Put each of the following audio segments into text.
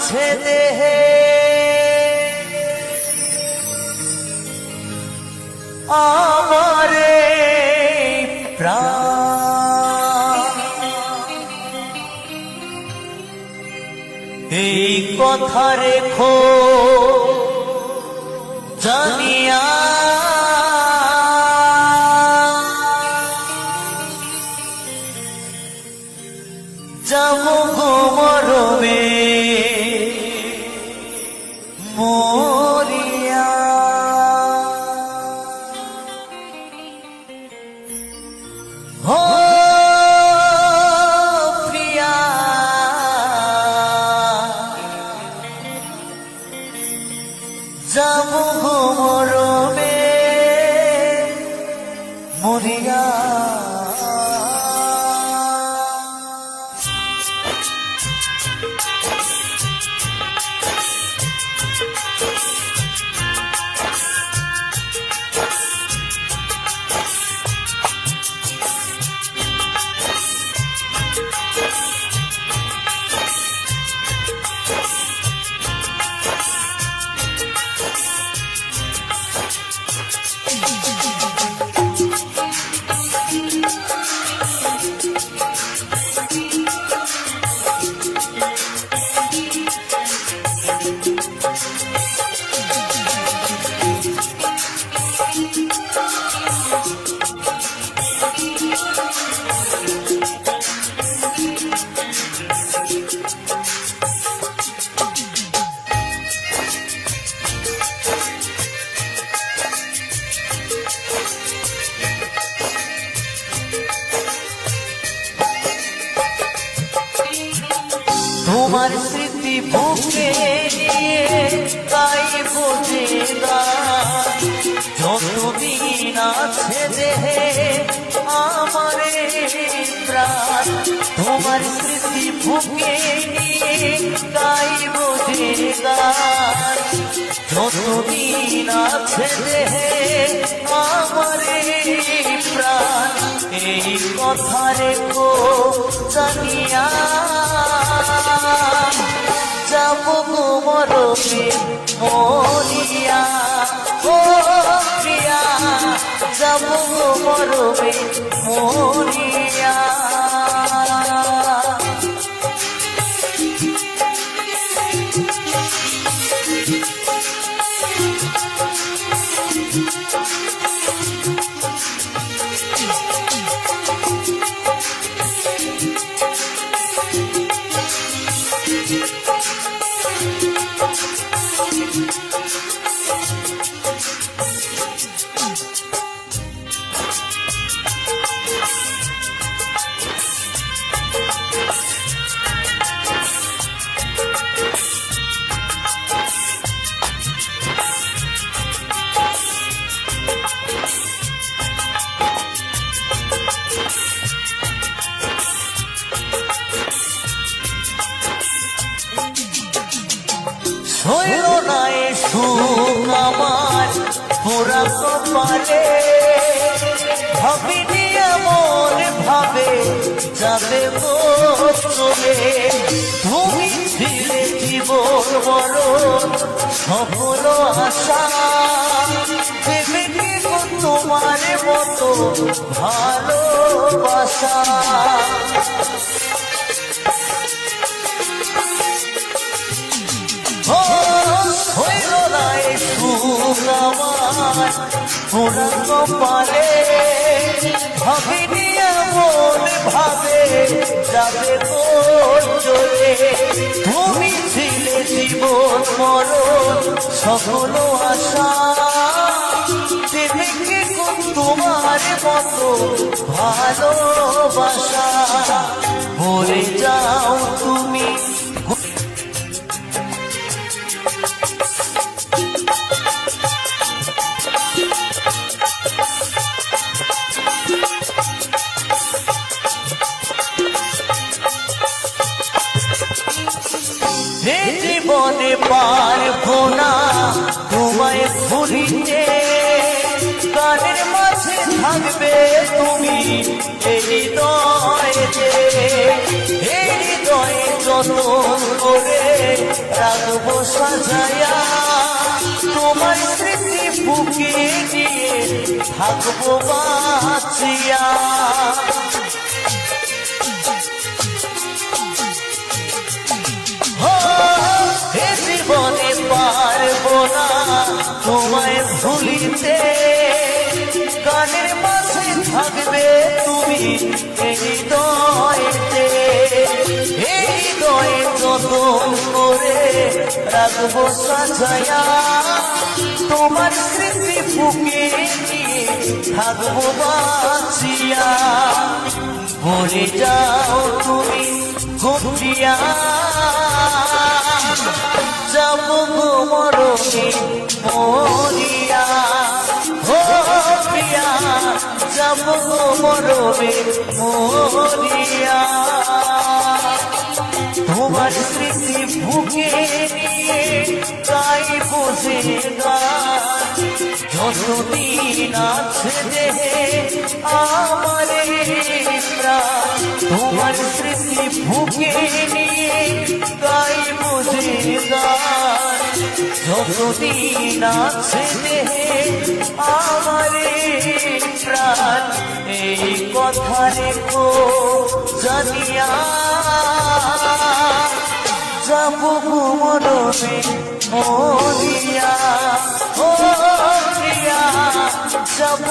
আছে দেহে আমারে প্রাণ, এই কথা রেখো জানিয়া, যাবো গো মরমে মরিয়া। ও প্রিয়া, যাবো গো মরমে মরিয়া। তোমার স্মৃতি বুকে নিয়ে গাইব যে গান, যতদিন আছে দেহে আমারে প্রাণ। তোমার স্মৃতি বুকে নিয়ে গাইব যে গান, যতদিন আছে দেহে আমারে প্রাণ। এই কথা রেখো জানিয়া, যাবো গো মরমে মরিয়া। ও প্রিয়া, যাবো গো মরমে মরিয়া। হইল না এ সুখ আমার পুরা কপালে, ভাবিনি এমন ভাবে যাবে গো চলে। তুমি ছিলে জীবন মরণ সফল আশা, দেবে কি গো তোমার মতো ভালোবাসা। হইল না এ সুখ আমার পুরা কপালে, ভাবিনি এমন ভাবে যাবে গো চলে। তুমি ছিলে জীবন মরণ সকল আশা, দেবে কি গো তোমার মতো ভালোবাসা। বলে যাও তুমি জীবনে পারবো না তোমায় ভুলিতে, গানের মাঝে থাকবে তুমি এই হৃদয়ে, এই হৃদয়ে যত করে রাখবো সাজায়া তোমার স্মৃতি বুকে নিয়ে থাকবো বাঁচিয়া এ জীবনে পারবো না তোমায় ভুলিতে গানের মাঝে থাকবে তুমি এই হৃদয়েতে এই হৃদয়ে যতন করে রাখবো সাজায়া তোমার স্মৃতি বুকে নিয়ে থাকবো বাঁচিয়া ভরে যাও তুমি ঘুরিয়া যাব মরণে মরিয়া ও প্রিয়া যাব মরণে মরিয়া তোমার স্মৃতি বুকে নিয়ে গাইব যে গান যতদিন আছে দেহে আমার প্রাণ তোমার স্মৃতি বুকে নিয়ে গাইব যে গান যতদিন আছে দেহে আমার প্রাণ এই কথা রেখো জানিয়া যাব মরণে মরিয়া ও প্রিয়া যাব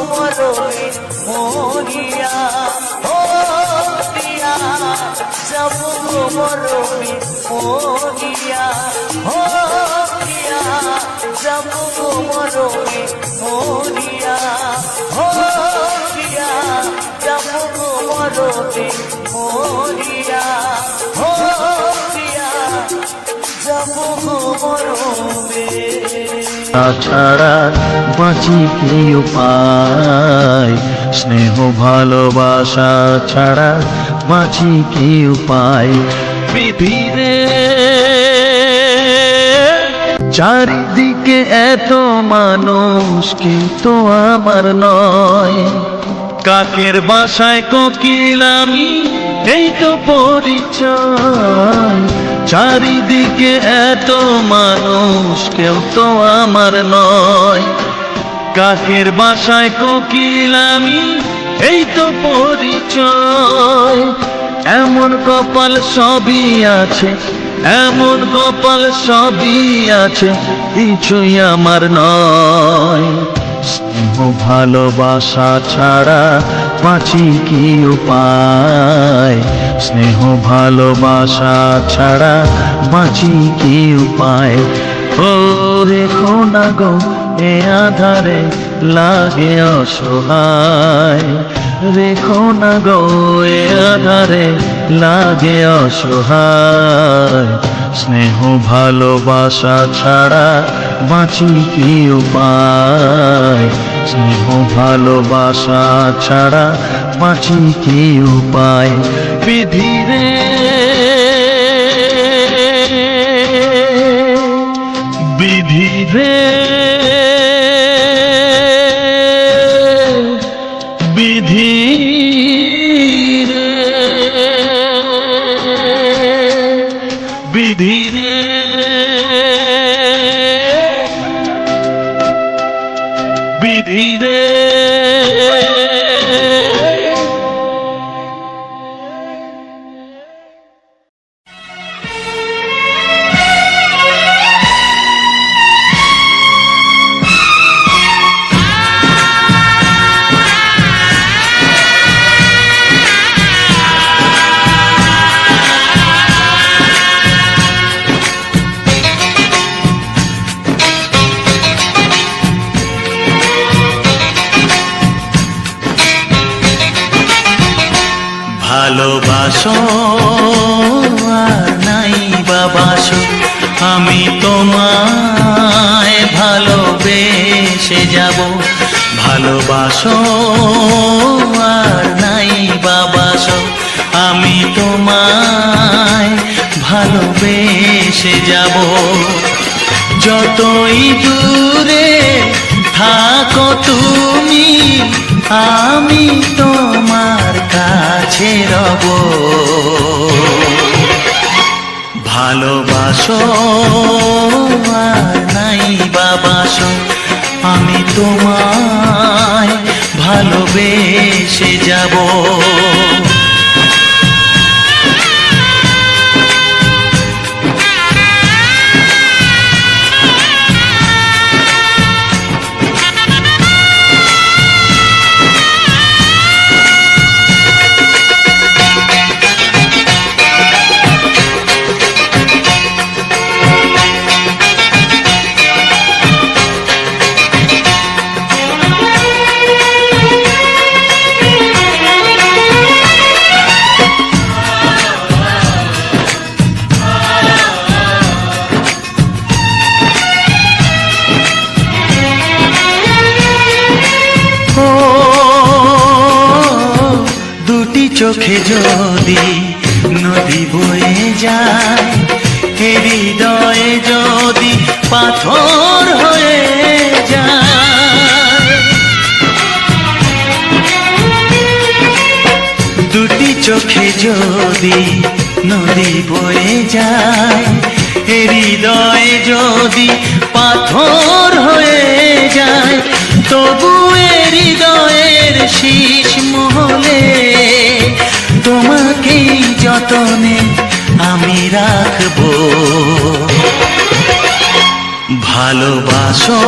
মরণে মরিয়া ও প্রিয়া যাব মরণে মরিয়া ও প্রিয়া যাব মরণে মরিয়া ও প্রিয়া যাব মরণে মরিয়া ও ছাড়া বাঁচি কি উপায় স্নেহ ভালোবাসা ছাড়া বাঁচি কি উপায় পৃথিবীতে চারিদিকে এত মানুষ কিন্তু আমার নয় কাকের বাসায় কোকিল আমি এই তো পরিচয় চারিদিকে এত মানুষ কেউ তো আমার নয় কাকের বাসায় কোকিল আমি এই তো পরিচয় এমন কপাল সবই আছে এমন কপাল সবই আছে কিছুই আমার নয় স্নেহ ভালোবাসা ছাড়া বাঁচি কি উপায় স্নেহ ভালোবাসা ছাড়া বাঁচি কি উপায় ও রেখো না গো এ আধারে লাগে অসহায় রেখো না গো এ আধারে লাগে অসহায় স্নেহ ভালোবাসা ছাড়া বাঁচি কি উপায় স্নেহ ভালোবাসা ছাড়া বাঁচি কি উপায় বিধিরে বিধিরে বিধিরে বিধিরে বিধিরে ভালোবাসো আর নাই বাবাসো আমি তোমায় ভালোবেসে যাব ভালোবাসো আর নাই বাবাসো আমি তোমায় ভালোবেসে যাব যতই দূরে থাকো তুমি আমি তোমার কাছে রব ভালোবাসো আর নাই বাবাসো, আমি তোমায় ভালোবেসে যাব। দুটি চোখে যদি নদী বয়ে যায়, হৃদয়ে যদি পাথর হয়ে যায়, দুটি চোখে যদি নদী বয়ে যায়, হৃদয়ে যদি পাথর হয়ে যায়, তবু হৃদয়ের শীষ মহলে তোমাকেই যতনে আমি রাখবো। ভালোবাসো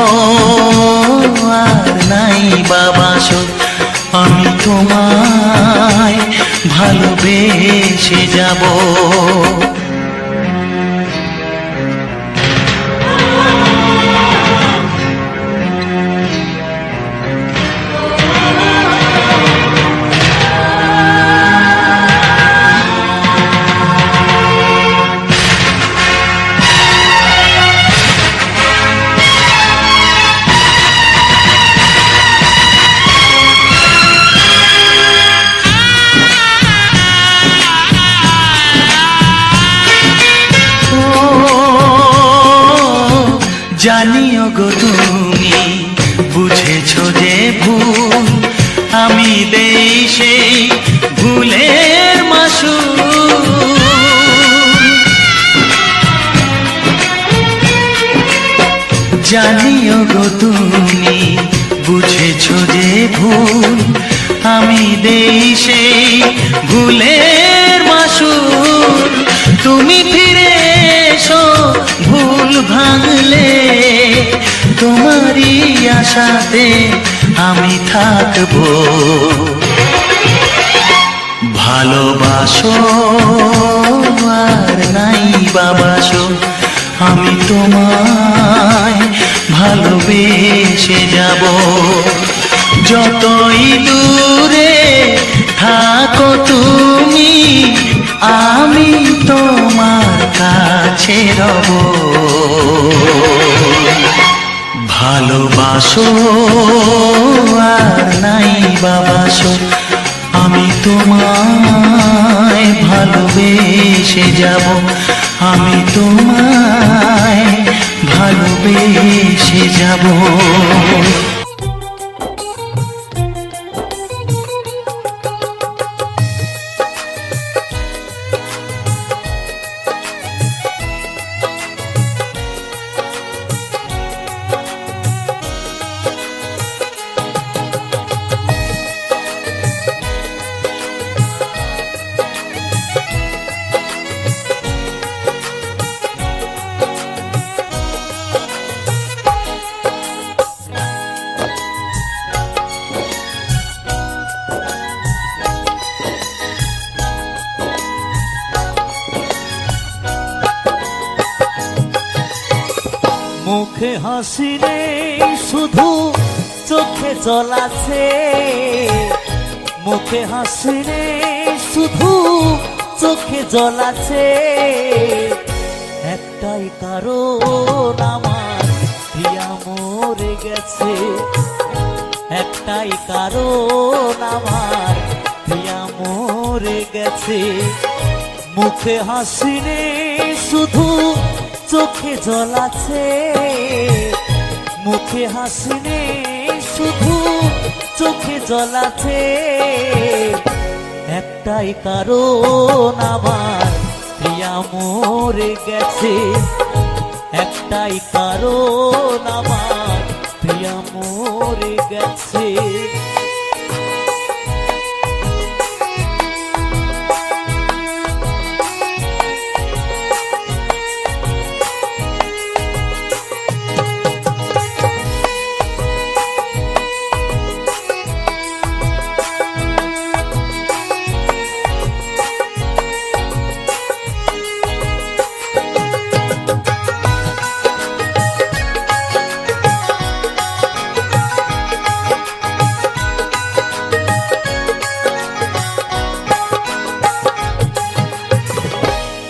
আর নাই বাবাসো, আমি তোমায় ভালোবেসে যাব। জানিও গো তুমি বুঝেছো যে ভুল, আমি দেই সেই ভুলের মাসুল। জানিও গো তুমি বুঝেছো যে ভুল, আমি দেই সেই ভুলের মাসুল। তুমি ফিরে এসো ভুল ভাঙলে, তোমারই আশাতে আমি থাকবো। ভালোবাসো আর নাই বাবাসো, আমি তোমায় ভালোবেসে যাব। যতই দূরে থাকো তুমি, আমি তোমার কাছে রব। ভালোবাসো আর নাই বাবাসো, আমি তোমায় ভালোবেসে যাব। আমি তোমায় ভালোবেসে যাব। মুখে হাসি নেই, শুধু চোখে জল আছে। মুখে হাসি নেই, শুধু চোখে জল আছে। একটাই কারণ, আমার প্রিয়া মরে গেছে। একটাই কারণ, আমার প্রিয়া মরে গেছে। মুখে হাসি নেই, শুধু চোখে জল আছে। মুখে হাসি নেই, শুধু চোখে জল আছে। একটাই কারণ, আমার প্রিয়া মরে গেছে, একটাই কারণ আমার প্রিয়া মরে গেছে।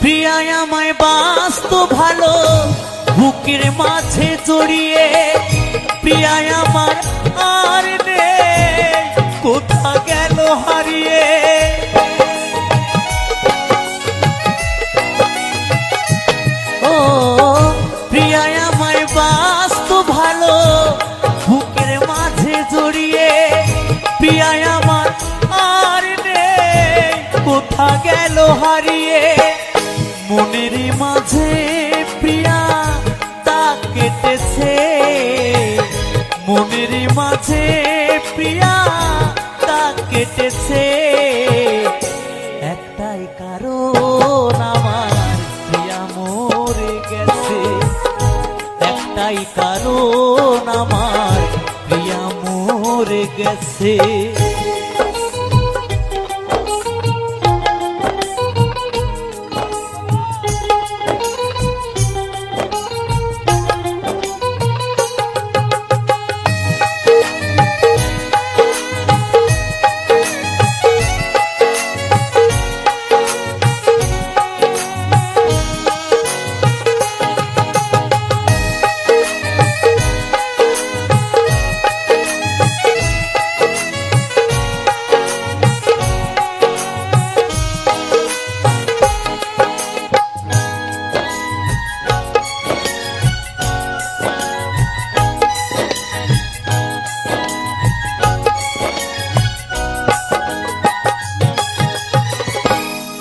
প্রিয়া আমায় বাসতো ভালো বুকের মাঝে জড়িয়ে, প্রিয়া আমার আর নেই কোথা গেল হারিয়ে। ও প্রিয়া আমায় বাসতো ভালো বুকের মাঝে জড়িয়ে, প্রিয়া আমার আর নেই কোথা গেল হারিয়ে। মনের মাঝে প্রিয়া দাগ কেটেছে, মনের মাঝে প্রিয়া দাগ কেটেছে, একটাই কারণ আমার প্রিয়া মরে গেছে, একটাই কারণ আমার প্রিয়া মরে গেছে।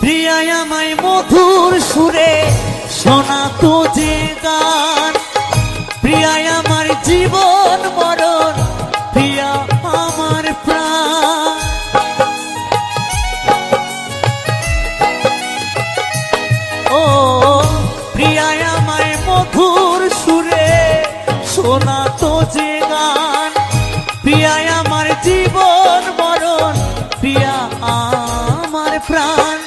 প্রিয়া আমায় মধুর সুরে শোনাতো যে গান, প্রিয়া আমার জীবন মরণ, প্রিয়া আমার প্রাণ। ও প্রিয়া আমায় মধুর সুরে শোনাতো যে গান, প্রিয়া আমার জীবন মরণ, প্রিয়া আমার প্রাণ।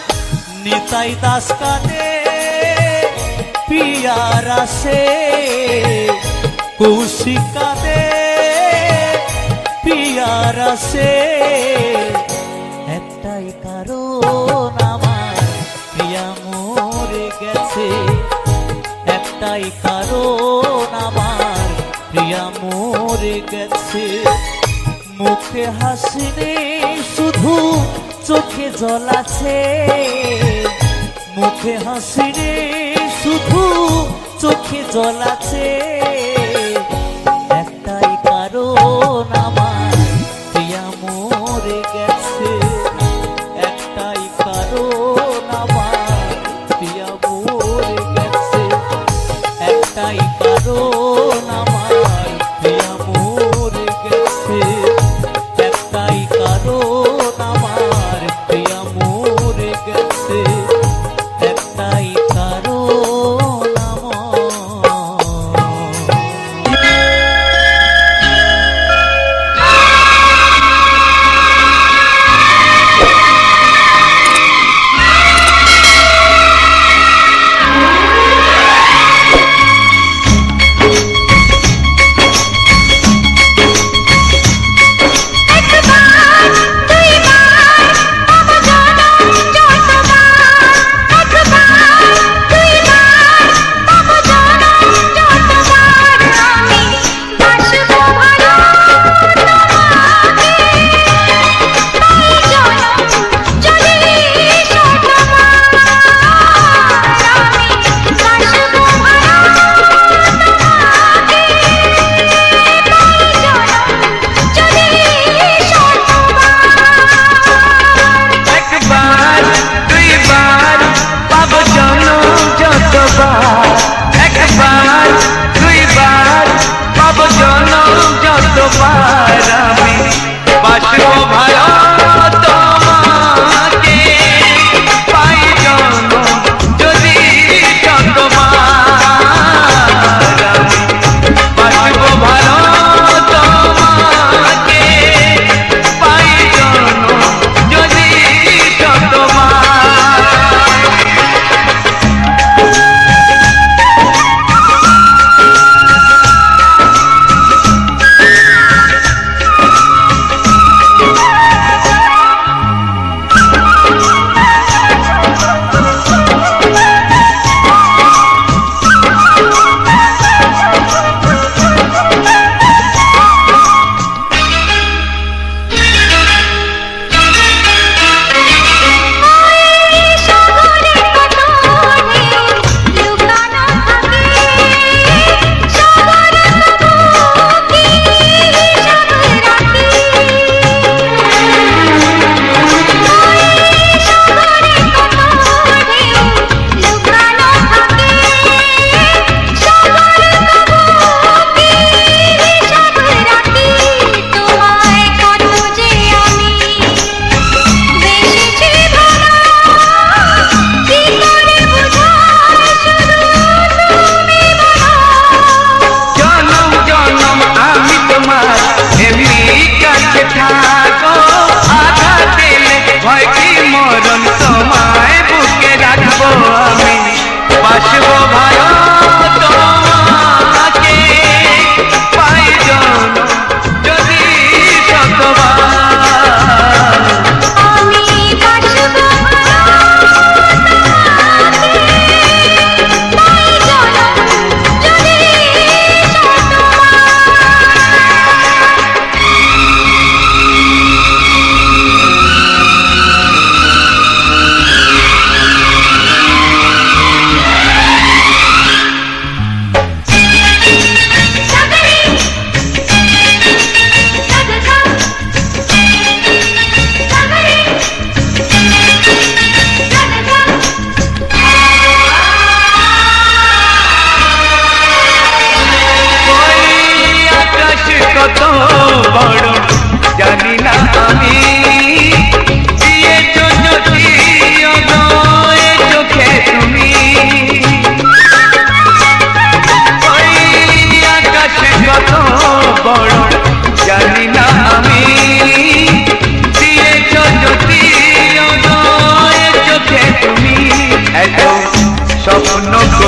নিতাই দাস কাঁদে পিয়ার আসে, কৌশিক কাঁদে পিয়ার আসে, একটাই কারণ আমার প্রিয়া মরে গেছে, একটাই কারণ আমার প্রিয়া মরে গেছে। মুখে হাসি নেই শুধু চোখে জল আছে, মুখে হাসি নেই শুধু চোখে জল আছে, একটাই কারণ আমার প্রিয়া মরে গেছে, একটাই কারণ আমার প্রিয়া মরে গেছে, একটাই কারণ আমার প্রিয়া মরে গেছে, একটাই কারণ আমার প্রিয়া মরে গেছে, একটাই কারণ আমার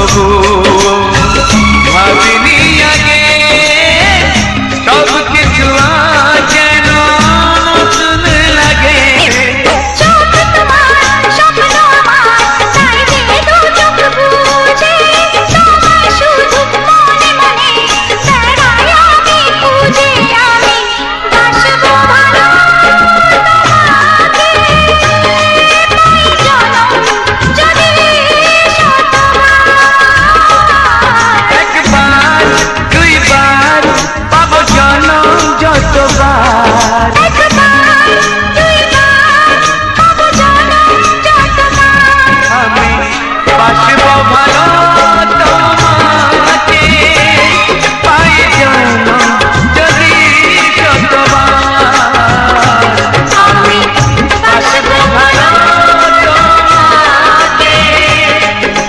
তবু ভাবিনি আগে সব কিছু যেন নতুন লাগে। চোখ তোমার স্বপ্ন আমার, তাই যে দু চোখ বুঝে তোমায় শুধু মনে মনে বেড়াই আমি খুঁজে। আমি বাসবো ভালো তোমাকে, পাই জনম যদি শতবার। একবার দুইবার পাবো জনম যতবার। একবার দুইবার পাবো জনম যতবার। আমি বাসবো ভালো তোমাকে, পাই জনম যদি শতবার। আমি বাসবো ভালো তোমাকে,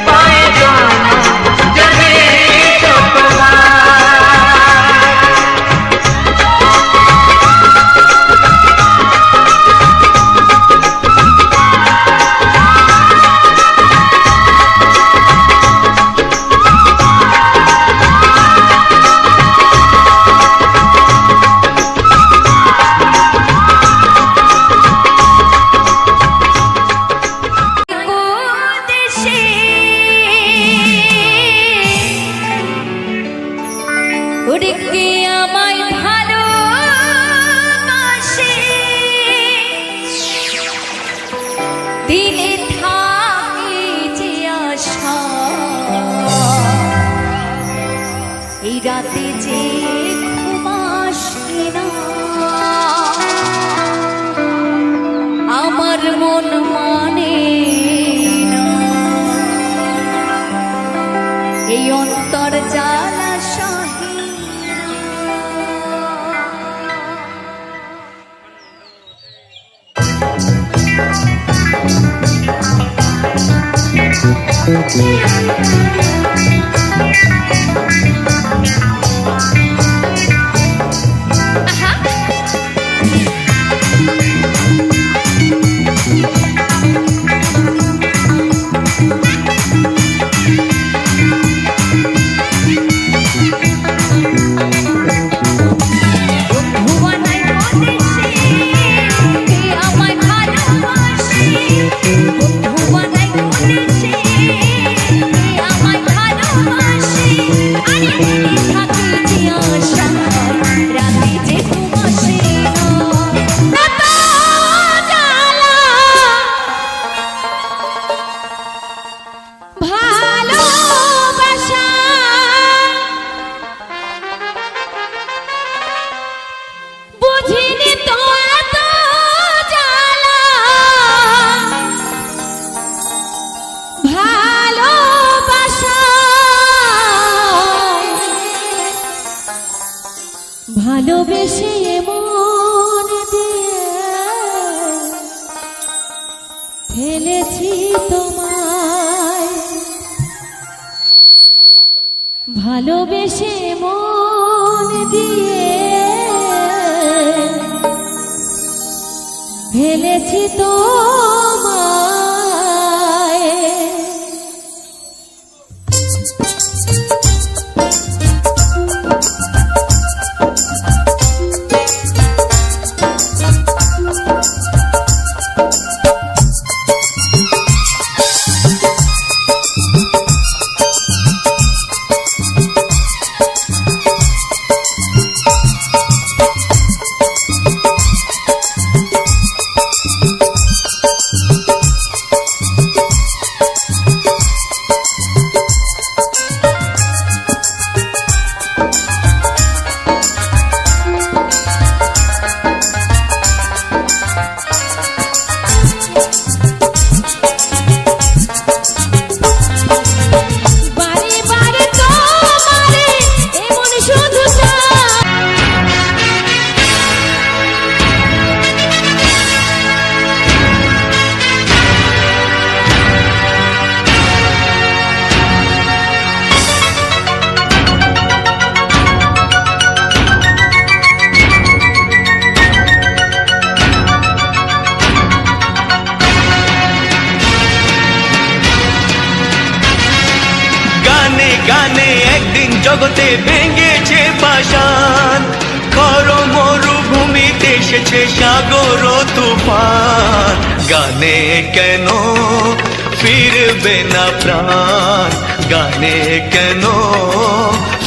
পাই জনম যদি শতবার। দেশে ওরে কে আমায় ভালোবাসে, দিনে থাকে যে আশা, এই রাতে যে ঘুম আসে না। আমার মন মানে না এই অন্তর জ্বালা সহে ভুবনাই দেশে কে আমায় ভালোবাসে, ভুবনাই দেশে কে আমায় ভালোবাসে। আরে দিনে থাকে যে আশা, রাতে যে ঘুম আসে না। এত জ্বালা ভালোবাসা বুঝিনি তো এত জ্বালা ভালোবাসা। ভালোবেসে মন দিয়ে ফেলেছি তোমায়, ভালোবেসে মন দিয়ে ফেলেছি তোমায়। গানে একদিন জগতে ভেঙেছে পাষাণ, খর মরুভূমিতে এসেছে সাগর তুফান। গানে কেন ফিরবে না প্রাণ, গানে কেন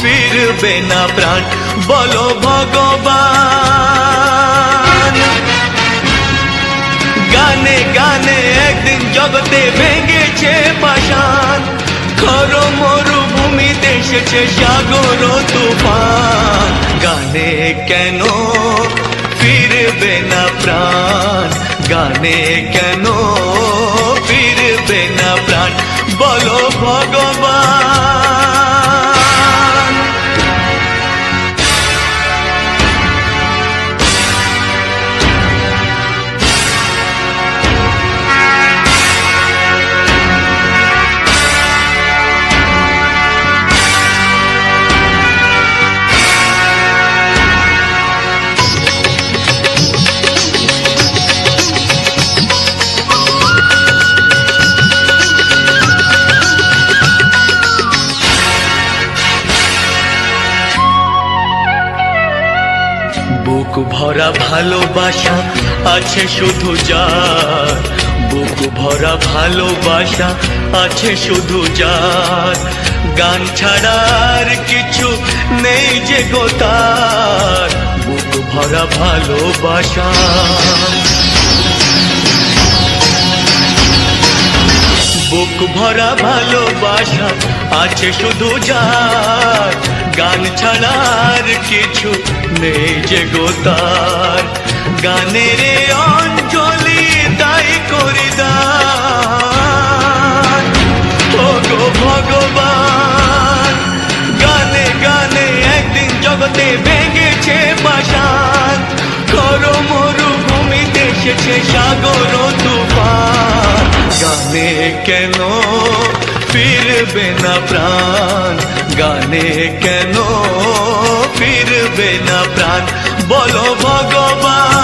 ফিরবে না প্রাণ, বলো ভগবান। গানে গানে একদিন জগতে ভেঙেছে পাষাণ, খর মরুভূমিতে এসেছে সাগর তুফান। গানে কেন ফিরবে না প্রাণ, গানে কেন ফিরবে না প্রাণ, বলো ভগবান। বুক ভরা ভালোবাসা আছে শুধু যার, বুক ভরা ভালোবাসা আছে শুধু যার, গান ছাড়ার কিছু নেই যে গো তার। বুক ভরা ভালোবাসা, বুক ভরা ভালোবাসা আছে শুধু যার, গান ছাড়ার কিছু নেই যে গো তার। গানের অঞ্জলি তাই করে দান, ও গো ভগবান। গানে গানে একদিন জগতে ভেঙেছে পাষাণ, খর মরুভূমিতে এসেছে সাগর তুফান। গানে কেন ফিরবে না প্রাণ, গানে কেন ফিরবে না প্রাণ, বলো ভগবান।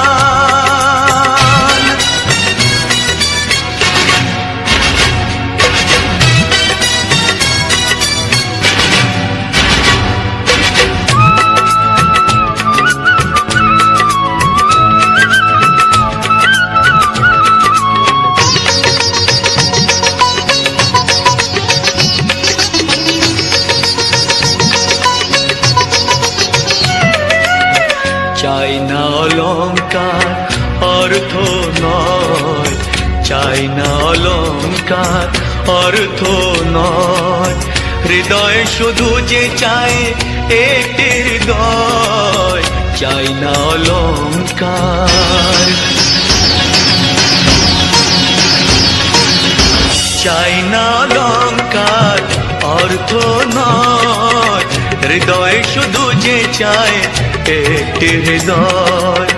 চাই না অলংকার অর্থ নয়, চাই না অলংকার অর্থ নয়, হৃদয় শুধু যে চায় একটি হৃদয়। চাই না অলংকার, চাই না অলংকার অর্থ নয়, হৃদয় শুধু যে চায় একটি হৃদয়।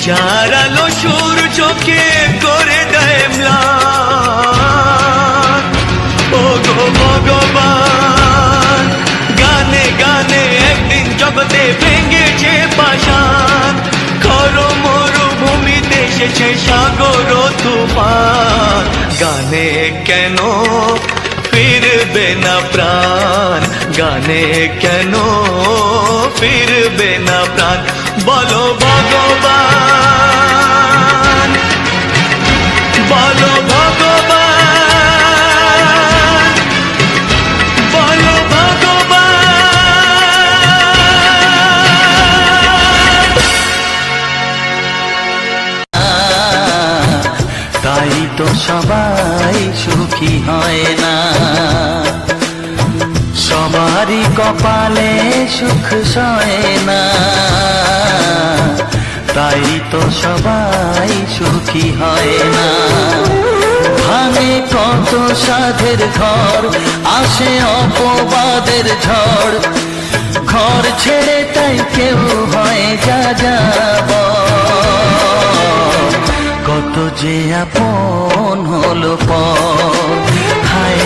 যার আলো সূর্যকে করে দেয় ম্লান, ও গো ভগবান। গানে গানে একদিন জগতে ভেঙেছে পাষাণ, খর মরুভূমিতে এসেছে সাগর তুফান। গানে কেন ফিরবে না প্রাণ, গানে কেন ফিরবে না প্রাণ, বলো ভগবান, বলো ভগবান, বলো ভগবান। তাই তো সবাই সুখী হয় না, সবারই কপালে সুখ সয় না। তাই তো সবাই সুখী হয় না, ভাঙে কত সাধের ঘর, আসে অপবাদের ঝড়। ঘর ছেড়ে তাই কেউ হয় যা যাব, কত যে আপন হলো পর। হায়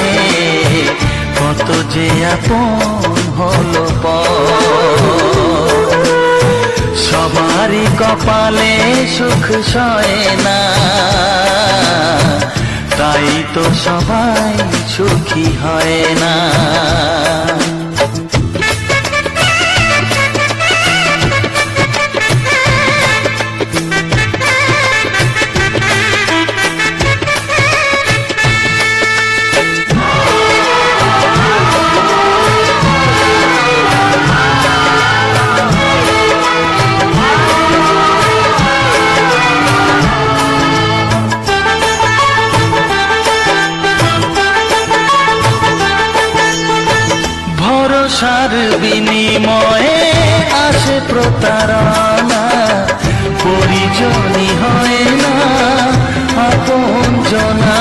কত যে আপন হলো পর। সবারই কপালে সুখ সয় না, তাই তো সবাই সুখী হয় না। ভরসার বিনিময়ে আসে প্রতারণা, পরিজনই হয় না আপনজনা।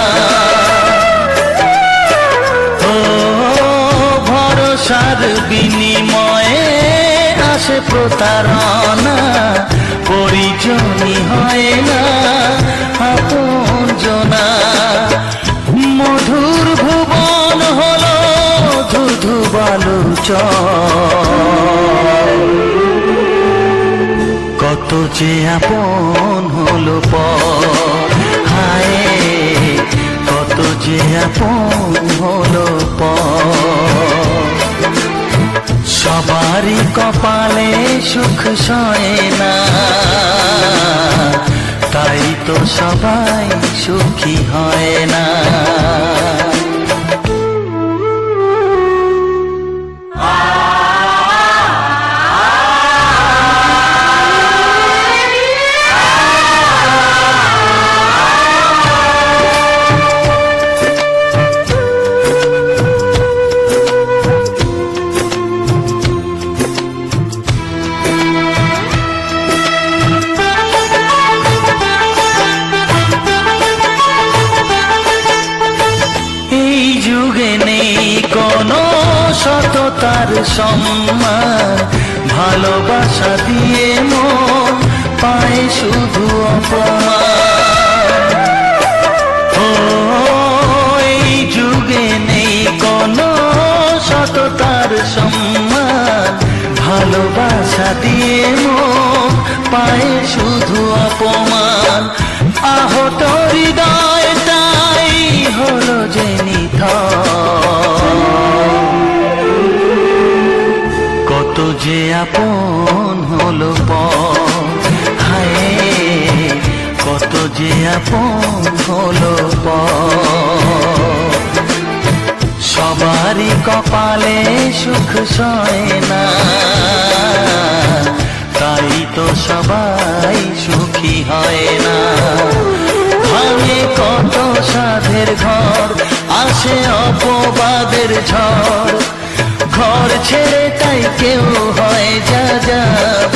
ও ভরসার বিনিময়ে আসে প্রতারণা, পরিজনই হয় না আপনজনা। মধুর ভুবন হলো ধুধু বালুচর, কত যে আপন হলো পর, হায় কত যে আপন হলো পর। সবারই কপালে সুখ সয় না, তাই তো সবাই সুখী হয় না। এই যুগে নেই কোনো সততার সম্মান, ভালোবাসা দিয়ে মন পায় শুধু অপমান। ও এই যুগে নেই কোনো সততার সম্মান, ভালোবাসা দিয়ে মন পায় শুধু অপমান। আহত হৃদয়টাই হলো যে কত যে আপন হলো পর, হায় কত যে আপন হলো পর। সবারই কপালে সুখ সয় না, তাই তো সবাই সুখী হয় না। ভাঙে কত সাধের ঘর, আসে অপবাদের ঝড়, ঘর ছেড়ে তাই কেউ হয় যা যাব।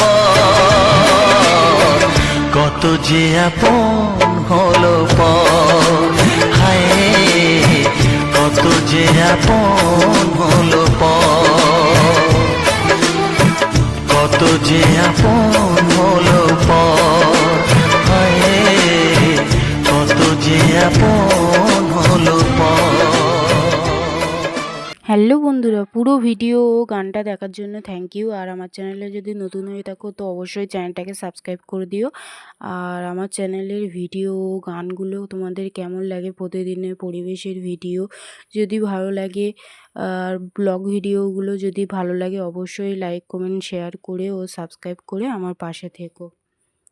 কত যে আপন হলো পর, হায় কত যে আপন হলো পর, কত যে আপন হলো পর, হায় কত যে আপন হলো পর। হ্যালো বন্ধুরা, পুরো ভিডিও ও গানটা দেখার জন্য থ্যাংক ইউ। আর আমার চ্যানেলে যদি নতুন হয়ে থাকো তো অবশ্যই চ্যানেলটাকে সাবস্ক্রাইব করে দিও। আর আমার চ্যানেলের ভিডিও ও গানগুলো তোমাদের কেমন লাগে, প্রতিদিনের পরিবেশের ভিডিও যদি ভালো লাগে, আর ব্লগ ভিডিওগুলো যদি ভালো লাগে অবশ্যই লাইক কমেন্ট শেয়ার করে ও সাবস্ক্রাইব করে আমার পাশে থেকো।